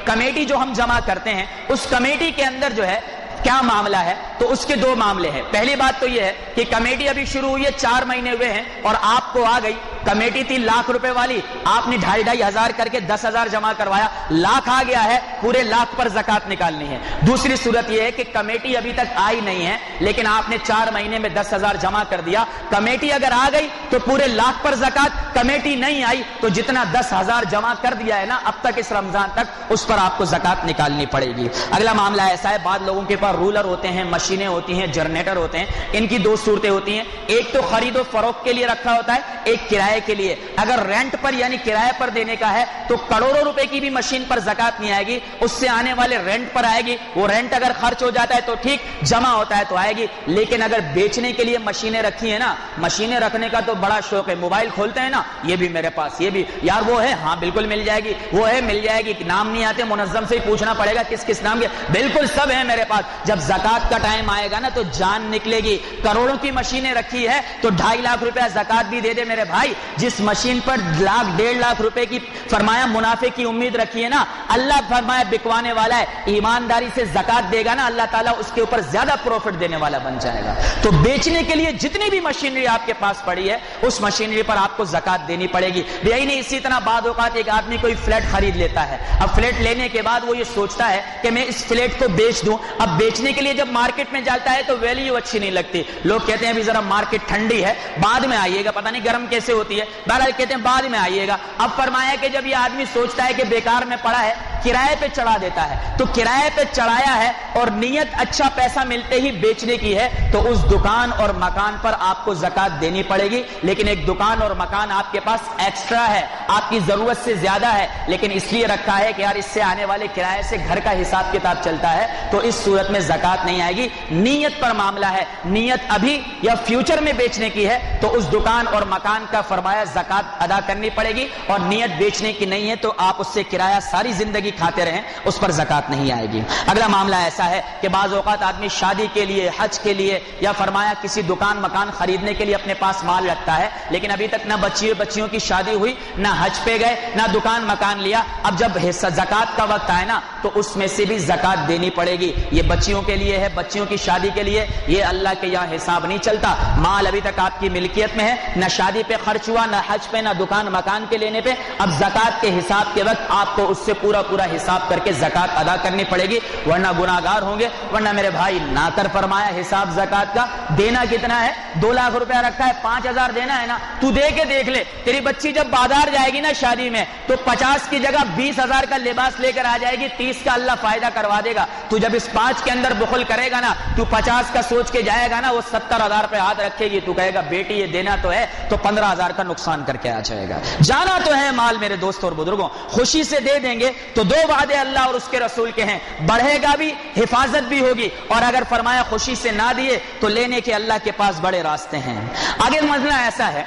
کمیٹی جو ہم جمع کرتے ہیں اس کمیٹی کے اندر جو ہے کیا معاملہ ہے، تو اس کے 2 معاملے ہیں۔ پہلی بات تو یہ ہے کہ کمیٹی ابھی شروع ہوئی ہے، 4 مہینے ہوئے ہیں اور آپ کو آ گئی کمیٹی تھی لاکھ روپے والی، آپ نے 2,500 کر کے 10,000 جمع کروایا، لاکھ آ گیا ہے، پورے لاکھ پر زکات نکالنی ہے۔ دوسری صورت یہ ہے کہ کمیٹی ابھی تک آئی نہیں ہے لیکن آپ نے 4 مہینے میں 10,000 جمع کر دیا، کمیٹی اگر آ گئی تو پورے لاکھ پر زکات، کمیٹی نہیں آئی تو جتنا 10,000 جمع کر دیا ہے نا اب تک اس رمضان تک، اس پر آپ کو زکات نکالنی پڑے گی۔ اگلا معاملہ ایسا ہے، بعض لوگوں کے پاس رولر ہوتے ہیں، مشینیں ہوتی ہیں، جنریٹر ہوتے ہیں، ان کی 2 صورتیں ہوتی ہیں، ایک تو خرید و فروخت کے لیے رکھا ہوتا ہے، ایک کرائے کرائے کے لیے، اگر رینٹ پر یعنی کرائے پر دینے کا ہے تو کروڑوں روپے کی بھی مشین پر زکات نہیں آئے گی، اس سے آنے والے رینٹ پر آئے گی. وہ رینٹ اگر خرچ ہو جاتا ہے تو ٹھیک، جمع ہوتا ہے تو آئے گی. لیکن اگر بیچنے کے لیے مشینیں رکھی ہیں نا، مشینیں رکھنے کا تو بڑا شوق ہے، موبائل کھولتے ہیں نا، یہ بھی میرے پاس، یہ بھی یار وہ ہے، ہاں بالکل مل جائے گی، وہ ہے مل جائے گی، نام نہیں آتے منظم سے ہی پوچھنا پڑے گا کس کس نام کے، بالکل سب ہے میرے پاس. جب زکات کا ٹائم آئے گا نا تو جان نکلے گی. کروڑوں کی مشینیں رکھی ہے تو 2.5 لاکھ روپیہ زکات بھی دے دے میرے بھائی. جس مشین پر 1.5 لاکھ روپے کی فرمایا منافع کی امید رکھی ہے نا، اللہ فرمایا بکوانے والا ہے، ایمانداری سے زکات دے گا نا اللہ تعالیٰ اس کے اوپر زیادہ پروفٹ دینے والا بن جائے گا. تو بیچنے کے لیے جتنی بھی مشینری آپ کے پاس پڑی ہے اس مشینری پر آپ کو زکات دینی پڑے گی. یہی نہیں، اسی طرح بعض اوقات ایک آدمی کوئی فلیٹ خرید لیتا ہے، اب فلیٹ لینے کے بعد وہ یہ سوچتا ہے کہ میں اس فلیٹ کو بیچ دوں. اب بیچنے کے لیے جب مارکیٹ میں جاتا ہے تو ویلیو اچھی نہیں لگتی، لوگ کہتے ہیں ابھی ذرا مارکیٹ ٹھنڈی ہے بعد میں آئیے گا، پتہ نہیں گرم کیسے ہوتی ہے، بہرحال کہتے ہیں بعد میں آئیے گا. اب فرمایا کہ جب یہ آدمی سوچتا ہے کہ بیکار میں پڑا ہے، کرائے پہ چڑھا دیتا ہے، تو کرائے پہ چڑھایا ہے اور نیت اچھا پیسہ ملتے ہی بیچنے کی ہے تو اس دکان اور مکان پر آپ کو زکات دینی پڑے گی. لیکن ایک دکان اور مکان آپ کے پاس ایکسٹرا ہے، آپ کی ضرورت سے زیادہ ہے، لیکن اس لیے رکھا ہے کہ یار اس سے آنے والے کرائے سے گھر کا حساب کتاب چلتا ہے، تو اس صورت میں زکات نہیں آئے گی. نیت پر معاملہ ہے، نیت ابھی یا فیوچر میں بیچنے کی ہے تو اس دکان اور مکان کا فرمایا زکات ادا کرنی پڑے گی، اور نیت بیچنے کی نہیں ہے تو آپ اس سے کرایہ ساری زندگی کھاتے رہیں، اس پر زکات نہیں آئے گی. اگلا معاملہ ایسا ہے کہ بعض اوقات آدمی شادی کے لیے، حج کے لیے یا فرمایا کسی دکان مکان خریدنے کے لیے اپنے پاس مال رکھتا ہے، لیکن ابھی تک نہ بچیوں کی شادی ہوئی، نہ حج پہ گئے، نہ دکان مکان لیا. اب جب زکات کا وقت آئے نا تو اس میں سے بھی زکات دینی پڑے گی. یہ بچیوں کے لیے ہے، بچیوں کی شادی کے لیے، یہ اللہ کے یہاں حساب نہیں چلتا. مال ابھی تک آپ کی ملکیت میں ہے، نہ شادی پہ خرچ ہوا، نہ حج پہ، نہ دکان مکان کے لینے پہ. اب زکات کے حساب کے وقت آپ کو اس سے پورا حساب کر کے زکات ادا کرنی پڑے گی، ورنہ گناہگار ہوں گے. ورنہ میرے بھائی نہ کر فرمایا حساب زکات کا. دینا کتنا ہے؟ 2 لاکھ روپیہ رکھا ہے، 5,000 دینا ہے نا. تو دے کے دیکھ لے، تیری بچی جب بازار جائے گی نا شادی میں تو 50 کی جگہ 20,000 کا لباس لے کر آ جائے گی، 30 کا اللہ فائدہ کروا دے گا. تو جب اس 5 کے اندر بخل کرے گا نا، تو 50 کا سوچ کے جائے گا نا، وہ 70,000 پہ ہاتھ رکھے گی. تو کہے گا بیٹی یہ دینا تو ہے، تو 15,000 کا نقصان کر کے آ جائے گا. جانا تو ہے مال میرے دوستوں اور بزرگوں، خوشی سے دے دیں گے تو 2 وعدے اللہ اور اس کے رسول کے ہیں، بڑھے گا بھی، حفاظت بھی ہوگی. اور اگر فرمایا خوشی سے نہ دیے تو لینے کے اللہ کے پاس بڑے راستے ہیں. آگے مسئلہ ایسا ہے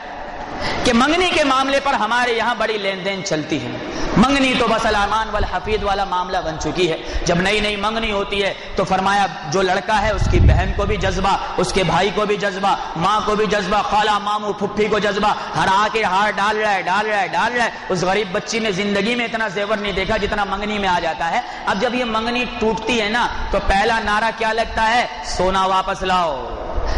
کہ منگنی کے معاملے پر ہمارے یہاں بڑی لین دین چلتی ہے. منگنی تو بس الامان والحفید والا معاملہ بن چکی ہے. جب نئی نئی منگنی ہوتی ہے تو فرمایا جو لڑکا ہے اس کی بہن کو بھی جذبہ، اس کے بھائی کو بھی جذبہ، ماں کو بھی جذبہ، خالہ ماموں پھپھی کو جذبہ، ہر آ کے ہار ڈال رہا ہے. اس غریب بچی نے زندگی میں اتنا زیور نہیں دیکھا جتنا منگنی میں آ جاتا ہے. اب جب یہ منگنی ٹوٹتی ہے نا تو پہلا نعرہ کیا لگتا ہے؟ سونا واپس لاؤ،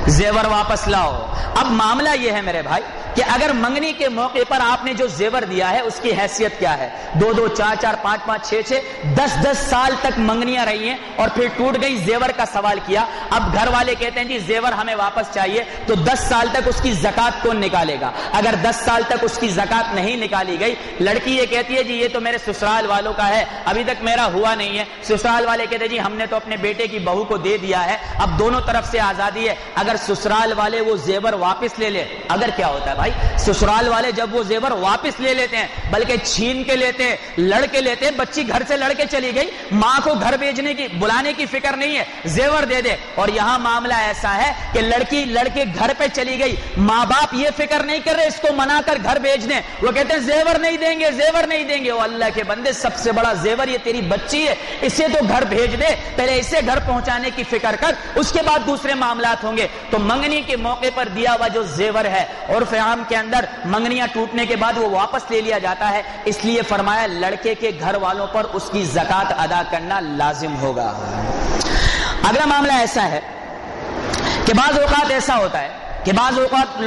زیور واپس لاؤ. اب معاملہ یہ ہے میرے بھائی کہ اگر منگنی کے موقع پر آپ نے جو زیور دیا ہے اس کی حیثیت کیا ہے؟ 2 4 5 5 6 10 سال تک منگنیاں رہی ہیں اور پھر ٹوٹ گئی، زیور کا سوال کیا. اب گھر والے کہتے ہیں جی زیور ہمیں واپس چاہیے، تو 10 سال تک اس کی زکات کون نکالے گا؟ اگر 10 سال تک اس کی زکات نہیں نکالی گئی، لڑکی یہ کہتی ہے جی یہ تو میرے سسرال والوں کا ہے، ابھی تک میرا ہوا نہیں ہے. سسرال والے کہتے ہیں جی ہم نے تو اپنے بیٹے کی بہو کو دے دیا ہے. اب دونوں طرف سے آزادی ہے. اگر سسرال والے وہ زیور واپس لے لے، اگر کیا ہوتا ہے بھائی، سسرال والے جب وہ زیور واپس لے لیتے ہیں، بلکہ چھین کے لیتے ہیں، لڑ کے لیتے ہیں، بچی گھر سے لڑ کے چلی گئی، ماں کو گھر بھیجنے کی بلانے کی فکر نہیں ہے، زیور دے دے. اور یہاں معاملہ ایسا ہے کہ لڑکی لڑکے گھر پہ چلی گئی، ماں باپ یہ فکر نہیں کر رہے اس کو منا کر گھر بھیج دیں، وہ کہتے ہیں زیور نہیں دیں گے، زیور نہیں دیں گے. وہ اللہ کے بندے، سب سے بڑا زیور یہ تیری بچی ہے، اسے تو گھر بھیج دے، پہلے اسے گھر پہنچانے کی فکر کر، اس کے بعد دوسرے معاملات ہوں گے. تو منگنی کے موقع پر دیا ہوا جو زیور ہے، عرف عام کے اندر منگنیاں ٹوٹنے کے بعد وہ واپس لے لیا جاتا ہے. اس لیے فرمایا لڑکے کے گھر والوں پر اس کی زکات ادا کرنا لازم ہوگا. اگلا معاملہ ایسا ہے کہ بعض اوقات ایسا ہوتا ہے کہ بعض اوقات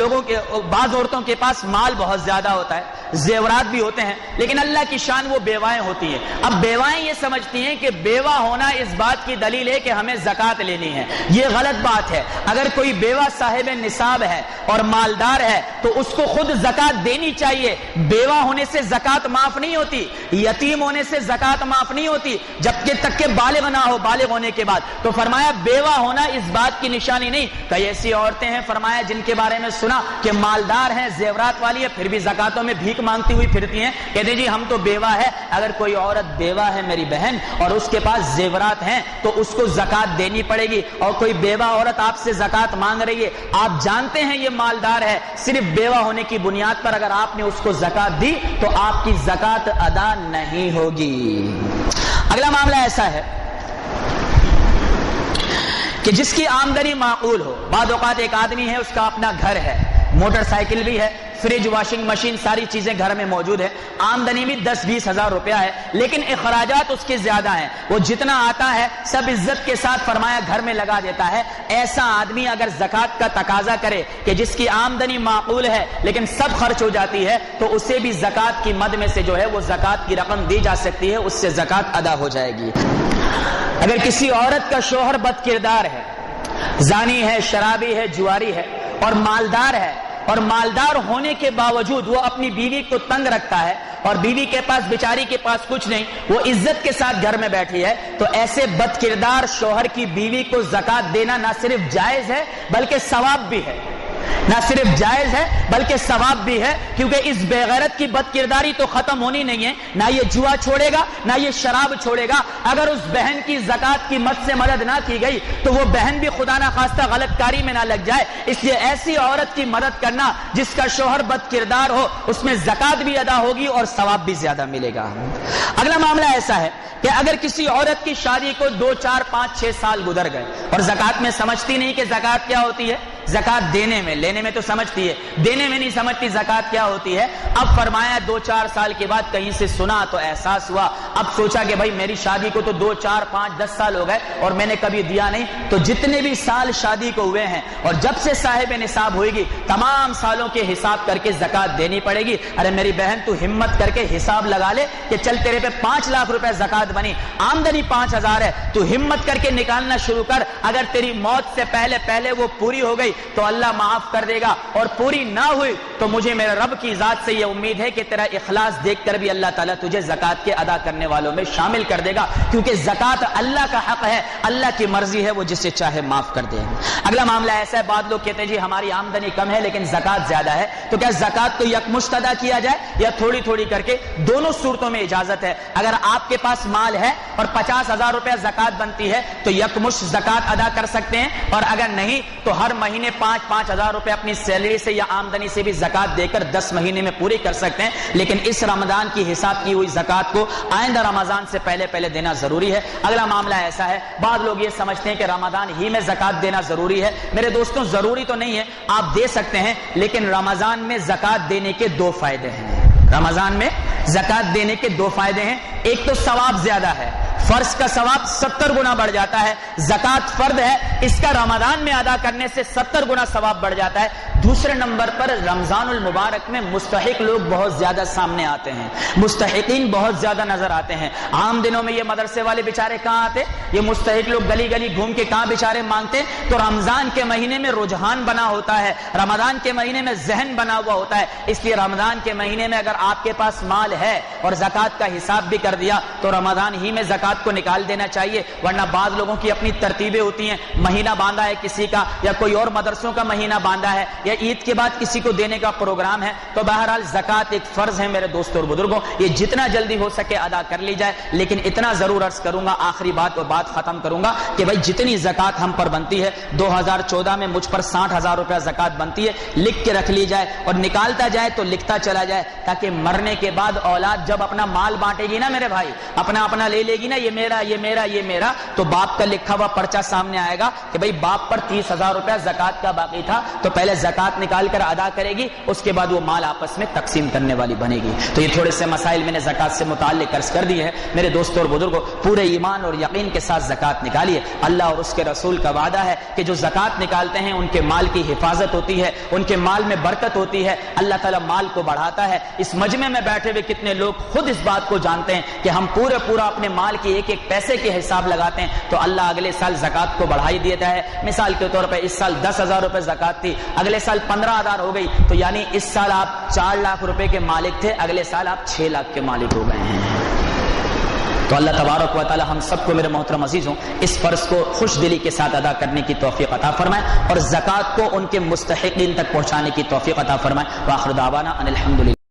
بعض عورتوں کے پاس مال بہت زیادہ ہوتا ہے، زیورات بھی ہوتے ہیں، لیکن اللہ کی شان وہ بیوائیں ہوتی ہیں. اب بیوائیں یہ سمجھتی ہیں کہ بیوہ ہونا اس بات کی دلیل ہے کہ ہمیں زکات لینی ہے. یہ غلط بات ہے. اگر کوئی بیوہ صاحب نصاب ہے اور مالدار ہے تو اس کو خود زکات دینی چاہیے. بیوہ ہونے سے زکات معاف نہیں ہوتی، یتیم ہونے سے زکات معاف نہیں ہوتی جب تک کہ بالغ نہ ہو. بالغ ہونے کے بعد تو فرمایا بیوہ ہونا اس بات کی نشانی نہیں. کئی ایسی عورتیں ہیں فرمایا ہے جن کے بارے میں سنا کہ مالدار ہیں, زیورات والی ہے, پھر بھی زکاتوں میں بھیک مانگتی ہوئی پھرتی ہیں, کہتے جی ہم تو بیوہ ہے. اگر کوئی عورت بیوہ ہے میری بہن اور اس کے پاس زیورات ہیں تو اس کو زکات دینی پڑے گی, اور کوئی بیوہ عورت آپ سے زکات مانگ رہی ہے, آپ جانتے ہیں یہ مالدار ہے, صرف بیوہ ہونے کی بنیاد پر اگر آپ نے اس کو زکات دی تو آپ کی زکات ادا نہیں ہوگی. اگلا معاملہ ایسا ہے کہ جس کی آمدنی معقول ہو. بعض اوقات ایک آدمی ہے, اس کا اپنا گھر ہے, موٹر سائیکل بھی ہے, فریج, واشنگ مشین, ساری چیزیں گھر میں موجود ہے, آمدنی بھی 10-20 ہزار روپیہ ہے, لیکن اخراجات اس کے زیادہ ہیں. وہ جتنا آتا ہے سب عزت کے ساتھ فرمایا گھر میں لگا دیتا ہے. ایسا آدمی اگر زکات کا تقاضا کرے کہ جس کی آمدنی معقول ہے لیکن سب خرچ ہو جاتی ہے, تو اسے بھی زکات کی مد میں سے جو ہے وہ زکات کی رقم دی جا سکتی ہے, اس سے زکات ادا ہو جائے گی. اگر کسی عورت کا شوہر بد کردار ہے, زانی ہے, شرابی ہے, جواری ہے, اور مالدار ہے, اور مالدار ہونے کے باوجود وہ اپنی بیوی کو تنگ رکھتا ہے, اور بیوی کے پاس, بیچاری کے پاس کچھ نہیں, وہ عزت کے ساتھ گھر میں بیٹھی ہے, تو ایسے بد کردار شوہر کی بیوی کو زکات دینا نہ صرف جائز ہے بلکہ ثواب بھی ہے. نہ صرف جائز ہے بلکہ ثواب بھی ہے, کیونکہ اس بے غیرت کی بد کرداری تو ختم ہونی نہیں ہے. نہ یہ جوا چھوڑے گا, نہ یہ شراب چھوڑے گا. اگر اس بہن کی زکات کی مد سے مدد نہ کی گئی تو وہ بہن بھی خدا نہ خواستہ غلط کاری میں نہ لگ جائے. اس لیے ایسی عورت کی مدد کرنا جس کا شوہر بد کردار ہو, اس میں زکات بھی ادا ہوگی اور ثواب بھی زیادہ ملے گا. اگلا معاملہ ایسا ہے کہ اگر کسی عورت کی شادی کو 2, 4, 5, 6 سال گزر گئے اور زکات میں سمجھتی نہیں کہ زکات کیا ہوتی ہے, زکات دینے میں, لینے میں تو سمجھتی ہے, دینے میں نہیں سمجھتی زکات کیا ہوتی ہے. اب فرمایا 2-4 سال کے بعد کہیں سے سنا تو احساس ہوا, اب سوچا کہ بھائی میری شادی کو تو 2, 4, 5, 10 سال ہو گئے اور میں نے کبھی دیا نہیں, تو جتنے بھی سال شادی کو ہوئے ہیں اور جب سے صاحب نصاب ہوئے گی تمام سالوں کے حساب کر کے زکات دینی پڑے گی. ارے میری بہن تو ہمت کر کے حساب لگا لے کہ چل تیرے پہ 5 لاکھ روپے زکات بنی, آمدنی 5,000 ہے, تو ہمت کر کے نکالنا شروع کر. اگر تیری موت سے پہلے وہ پوری ہو گئی تو اللہ معاف کر دے گا, اور پوری نہ ہوئی تو مجھے میرے رب کی ذات سے یہ امید ہے کہ تیرا اخلاص دیکھ کر بھی اللہ تعالیٰ تجھے زکات کے ادا کرنے والوں میں شامل کر دے گا, کیونکہ زکات اللہ کا حق ہے, اللہ کی مرضی ہے, وہ جسے چاہے معاف کر دے. اگلا معاملہ ایسا ہے, بعض لوگ کہتے ہیں جی ہماری آمدنی کم ہے لیکن زکات زیادہ ہے, تو کیا زکات کو یکمشت ادا کیا جائے یا تھوڑی تھوڑی کر کے؟ دونوں صورتوں میں اجازت ہے. اگر آپ کے پاس مال ہے اور 50,000 روپے زکات بنتی ہے تو یکمشت زکات ادا کر سکتے ہیں, اور اگر نہیں تو ہر مہینے 5,000 روپے اپنی سیلری سے یا آمدنی سے بھی زکات دے کر 10 مہینے میں پوری کر سکتے ہیں. لیکن اس رمضان کی حساب کی ہوئی زکات کو آئندہ رمضان سے پہلے دینا ضروری ہے. اگلا معاملہ ایسا ہے, بعض لوگ یہ سمجھتے ہیں کہ رمضان ہی میں زکات دینا ضروری ہے. میرے دوستوں ضروری تو نہیں ہے, آپ دے سکتے ہیں, لیکن رمضان میں زکات دینے کے 2 فائدے ہیں. رمضان میں زکات دینے کے 2 فائدے ہیں. ایک تو ثواب زیادہ ہے, فرض کا ثواب 70 گنا بڑھ جاتا ہے. زکات فرض ہے, اس کا رمضان میں ادا کرنے سے 70 گنا ثواب بڑھ جاتا ہے. دوسرے نمبر پر رمضان المبارک میں مستحق لوگ بہت زیادہ سامنے آتے ہیں, مستحقین بہت زیادہ نظر آتے ہیں. عام دنوں میں یہ مدرسے والے بیچارے کہاں آتے, یہ مستحق لوگ گلی گلی گھوم کے کہاں بیچارے مانگتے. تو رمضان کے مہینے میں رجحان بنا ہوتا ہے, رمضان کے مہینے میں ذہن بنا ہوا ہوتا ہے. اس لیے رمضان کے مہینے میں اگر آپ کے پاس مال ہے اور زکات کا حساب بھی کر دیا تو رمضان ہی میں زکات کو نکال دینا چاہیے. ورنہ بعض لوگوں کی اپنی ترتیبیں ہوتی ہیں, مہینہ باندھا ہے کسی کا, یا کوئی اور مدرسوں کا مہینہ باندھا ہے, یا عید کے بعد کسی کو دینے کا پروگرام ہے. تو بہرحال زکات ایک فرض ہے میرے دوستوں اور بزرگوں, یہ جتنا جلدی ہو سکے ادا کر لی جائے. لیکن اتنا ضرور عرض کروں گا, آخری بات اور بات ختم کروں گا, کہ بھائی جتنی زکات ہم پر بنتی ہے, 2014 میں مجھ پر 60,000 روپیہ زکات بنتی ہے, لکھ کے رکھ لی جائے اور نکالتا جائے تو لکھتا چلا جائے, تاکہ مرنے کے بعد اولاد جب اپنا مال بانٹے گی نا میرے بھائی, اپنا لے لے گی نا, یہ میرا, تو باپ کا لکھا ہوا پرچہ سامنے آئے گا کہ بھائی باپ پر 30,000 روپیہ زکات کا باقی تھا, تو پہلے زکات نکال کر ادا کرے گی, اس کے بعد وہ مال آپس میں تقسیم کرنے والی بنے گی. تو یہ تھوڑے سے مسائل میں نے زکات سے متعلق عرض کر دیے ہیں. میرے دوستوں اور بزرگوں, پورے ایمان اور یقین کے ساتھ زکات نکالیے. اللہ اور اس کے رسول کا وعدہ ہے کہ جو زکات نکالتے ہیں ان کے مال کی حفاظت ہوتی ہے, ان کے مال میں برکت ہوتی ہے, اللہ تعالیٰ مال کو بڑھاتا ہے. اس مجمع میں بیٹھے ہوئے کتنے لوگ خود اس بات کو جانتے ہیں کہ ہم پورا اپنے مال کی ایک پیسے کے حساب لگاتے ہیں, تو اللہ اگلے سال زکات کو بڑھائی دیتا ہے. مثال کے طور پر اس سال 10,000 روپے زکات تھی, اگلے سال 15,000 ہو گئی, تو یعنی اس سال آپ 4 لاکھ روپے کے مالک تھے, اگلے سال آپ 6 لاکھ کے مالک ہو گئے ہیں. تو اللہ تبارک و تعالی ہم سب کو، میرے محترم عزیزوں، اس فرض کو خوش دلی کے ساتھ ادا کرنے کی توفیق عطا فرمائے اور زکوٰۃ کو ان کے مستحقین تک پہنچانے کی توفیق عطا فرمائے۔ وآخر دعوانا ان الحمدللہ۔